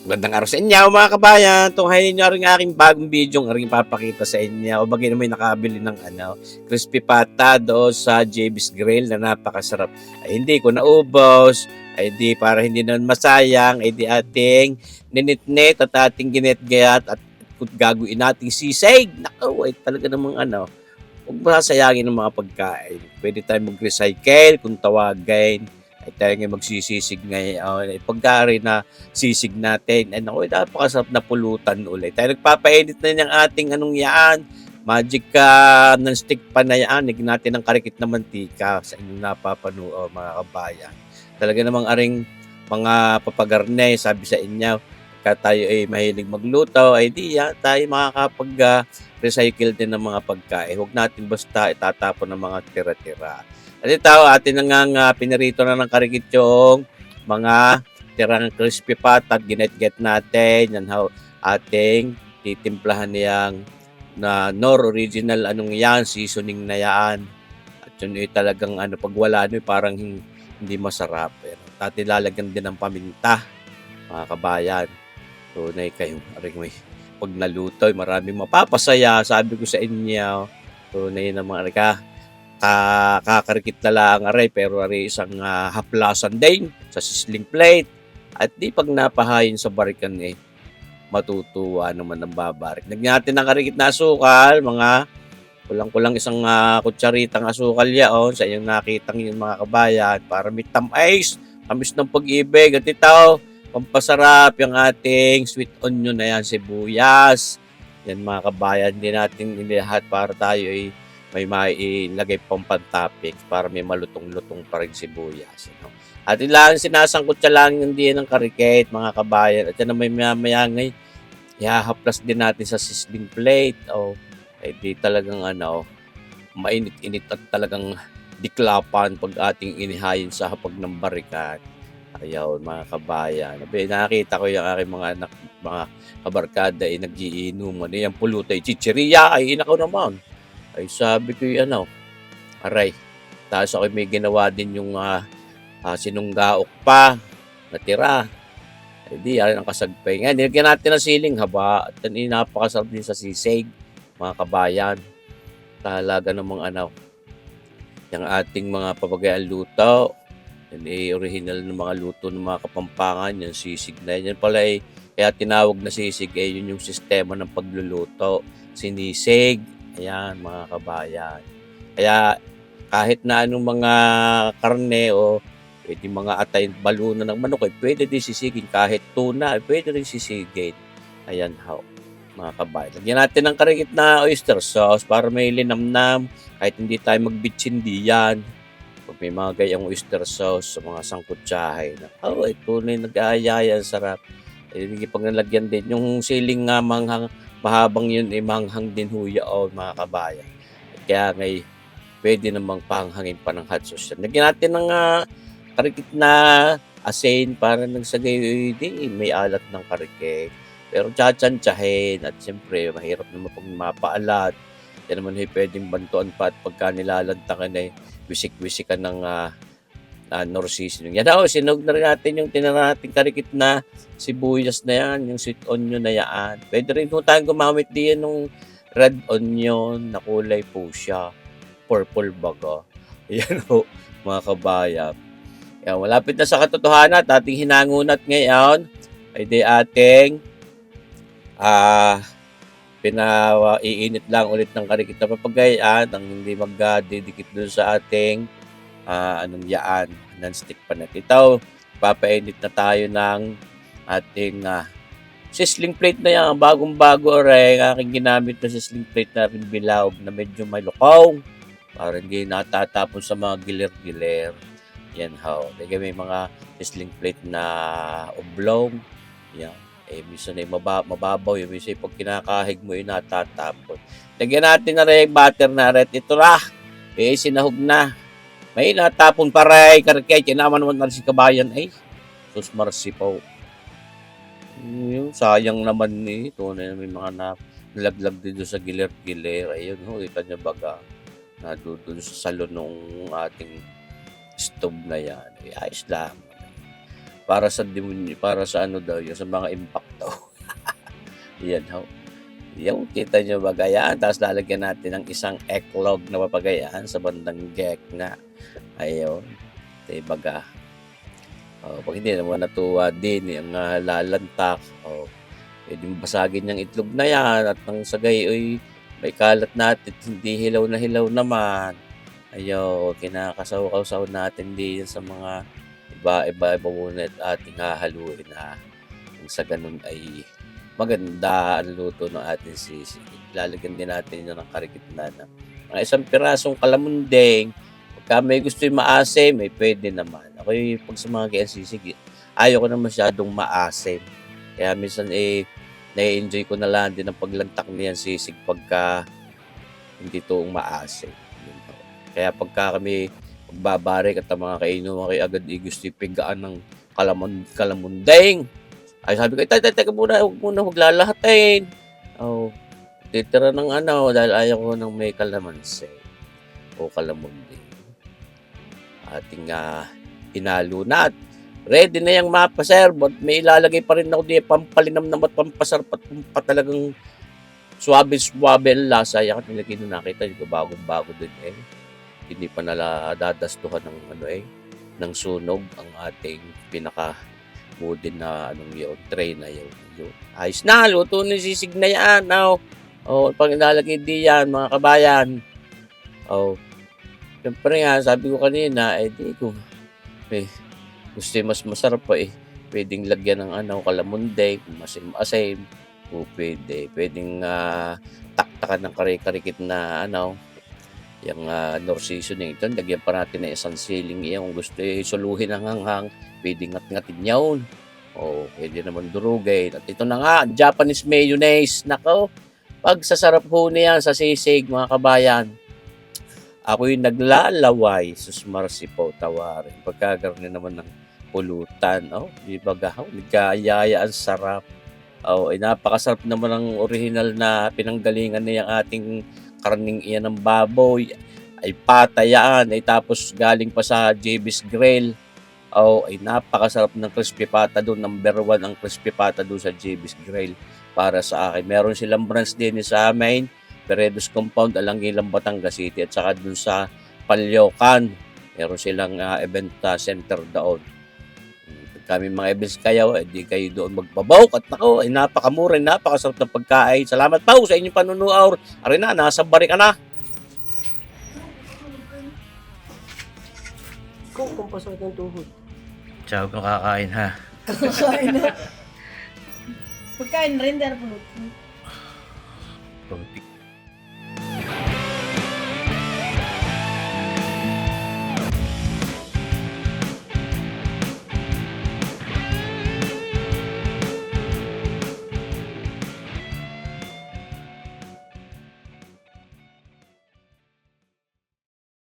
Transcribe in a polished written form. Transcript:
Magandang araw sa inyo mga kabayan. Tunghayin niyo rin aking bagong video ang aking papakita sa inyo. O bagay na may nakabili ng crispy pata doon sa JB's Grill na napakasarap. Ay hindi ko naubos. Ay di para hindi naman masayang. Ay di ating ninitnit at ating ginetgayat at gagawin nating sisig. Naku, ay talaga namang huwag masasayangin ng mga pagkain. Pwede tayong mag-recycle kung tawagin. Ay tayo ngayon magsisisig ngayon. Pagkari na sisig natin. Ay naku, napakasarap na pulutan ulit. Tayo nagpapainit na niyang ating yan. Magic non-stick pa na yan. Nigyan natin ng karikit na mantika sa inyong napapanood mga kabayan. Talaga namang aring mga papagarne, sabi sa inyo, tayo ay mahilig magluto, ay di yan, tayo makakapag-recycle din ng mga pagkain. Huwag natin basta itatapon ng mga tira-tira. At ito, atin na pinirito na ng karikit yung mga tirang crispy patat, ginet-get natin, yan how ating titimplahan niyang na nor original seasoning na yan. At yun ay talagang pag wala parang hindi masarap. At lalagyan din ng paminta, mga kabayan. Tunay kayo, aring may pag naluto, maraming mapapasaya, sabi ko sa inyo. Tunay na mga kakarikit na lang aray, pero aray isang haplasan din sa sizzling plate. At di pag napahayin sa barikan matutuwa naman ng babarik. Lagyan natin ng karikit na asukal, mga kulang-kulang isang kutsaritang asukal yaon sa inyong nakitang yung mga kabayan para may tamis ng pag-ibig. At ito, pampasarap yung ating sweet onion na yan, sibuyas. Yan mga kabayan, hindi natin inilahat para tayo may mailagay pang pantapik para may malutong-lutong pa rin sibuyas. At ilang sinasangkot siya lang yung diyan ng karikit mga kabayan. At yan na may mayangay, ihahaplas din natin sa sizzling plate. Di talagang mainit-init at talagang diklapan pag ating inihayin sa hapag ng barikat. Ayaw, mga kabayan. Nakita ko yung aking mga anak, mga kabarkada ay nagiinuman. Yung pulutay, chichiriya, ay inakaw naman. Ay sabi ko aray. Tapos ako may ginawa din yung sinunggaok pa, natira. Ay di, ang kasagpay. Ngayon, nilagyan natin ng siling haba. At napakasarap din sa sisig, mga kabayan. Talaga namang yung ating mga papagayang luto. Yan original ng mga luto ng mga Kapampangan, yung sisig na yan. Yan pala kaya tinawag na sisig yun yung sistema ng pagluluto. Sinisig, ayan mga kabayan. Kaya kahit na anong mga karne o pwede mga atay balunan ng manok, pwede din sisigin. Kahit tuna, pwede rin sisigin. Ayan mga kabayan. Lagyan natin ng karikit na oyster sauce para may linamnam. Kahit hindi tayo magbitsindi yan. Pag may mga gayang oyster sauce sa mga sangkutsahay na, ito na yung nag-aayaya, sarap. Pag nalagyan din, yung siling nga manghang, mahabang yun, manghang din huya mga kabayan. Kaya pwede namang panghangin pa ng hot sauce. Lagyan natin ng karikit na asin para nagsagay, may alat ng karikit. Pero tsatsantsahin at siyempre, mahirap naman pag mapaalat. Yan naman pwedeng bantuan pa at pagka nilalantakan wisik-wisikan ng nor seasoning. Yan sinog na rin natin yung tinara natin karikit na sibuyas na yan, yung sweet onion na yan. Pwede rin kung tayong gumamit din ng red onion na kulay po siya. Purple baga. Yan mga kabayan. Yan, malapit na sa katotohanan at ating hinangunat ngayon ay di ating pinaiinit lang ulit ng karikit na papagayaan ang hindi magdidikit dun sa ating non-stick pa natin. Ito, papainit na tayo ng ating sizzling plate na yan. Bagong-bago rin aking ginamit na sizzling plate na rin bilawg na medyo may lukaw para hindi natatapon sa mga giler-giler. Yan may mga sizzling plate na oblong. Yan. Minsan mababaw yung minsan pag kinakahig mo natatapon. Lagyan natin na rin butter na red. Ito sinahog na. May natapon paray karikay. Kinaman naman na si kabayan sus marsi po. Sayang naman ito na may mga nalaglag dito sa giler-giler. Ayun kita niya baga. Doon sa salon ng ating stove na yan. Ayos lang. para sa demonyo, para sa ano daw yun, sa mga impact daw. Yan ho. Yung kita nyo bagayaan, tapos lalagyan natin ng isang eklog na papagayaan sa bandang gek nga. Ayun. Baga. Pag hindi naman natuwa din, yung lalantak. Pwede basagin yung itlog na yan at nang sagay ay may kalat natin, hindi hilaw na hilaw naman. Ayaw, kinakasaw-kasaw natin din sa mga iba-iba muna at ating hahaluin na sa ganun ay maganda ang luto ng ating sisig. Lalagyan din natin yun ng karikitna na mga isang pirasong kalamundeng. Pagka may gusto yung maasim, may pwede naman. Ako yung pag sa mga kaya sisig, ayaw ko na masyadong maasim. Kaya minsan nai-enjoy ko na lang din ang paglantak niyan sisig pagka hindi toong maasim. Kaya pagka kami magbabarik at ang mga kainuman kayo agad gusto pigaan ng kalamundeng. Ay sabi ko, teka muna, huwag muna maglalahatin. Titira ng dahil ayaw ko ng may kalamansi o kalamundi. Ating hinalo na at ready na yung mapa, sir. But may ilalagay pa rin ako diyan, pampalinam na at pampasarap at talagang swabe-swabe ang lasa. Yan nilagay na nakita dito, bagong-bago din Hindi pa nala dadastuhan ng ng sunog ang ating pinaka wooden na tray na yun. Ayos na, luto na sisig na yan. Pag inalagay di yan, mga kabayan. Siyempre nga, sabi ko kanina, di ko, gusto mas masarap pa pwedeng lagyan ng kalamunday, masim-asim, o pwedeng taktakan ng kare-karikit na yung nor seasoning ito, lagyan pa natin na isang siling kung gusto suluhin ang hanghang, pwede ngat-ngatin yun. Pwede naman durugay. At ito na nga, Japanese mayonnaise. Nako, pagsasarap ho niyan sa sisig, mga kabayan. Ako'y naglalaway, susmarsi po, tawarin. Pagkagaroon naman ng pulutan. Di ba gahaw? Nagkayaya, ang sarap. Napakasarap naman ang original na pinanggalingan niyang ating karning iyan ng baboy, ay patayaan, tapos galing pa sa JB's Grill. Ay napakasarap ng crispy pata doon. Number 1 ang crispy pata doon sa JB's Grill para sa akin. Meron silang branch din sa amin, Peredos Compound, Alangilang, Batangas City, at saka doon sa Palyokan. Meron silang event center doon. Kami mga events kayo, di kayo doon magbabaw. At nako, ay napakamura, napakasarap ng pagkain. Salamat po sa inyong panunuor. Arina, nasa bari ka na. Kung pasok ng tuhod. Tsaka kung kakain ha. Kakain na. Pagkain rin, dahil pulot.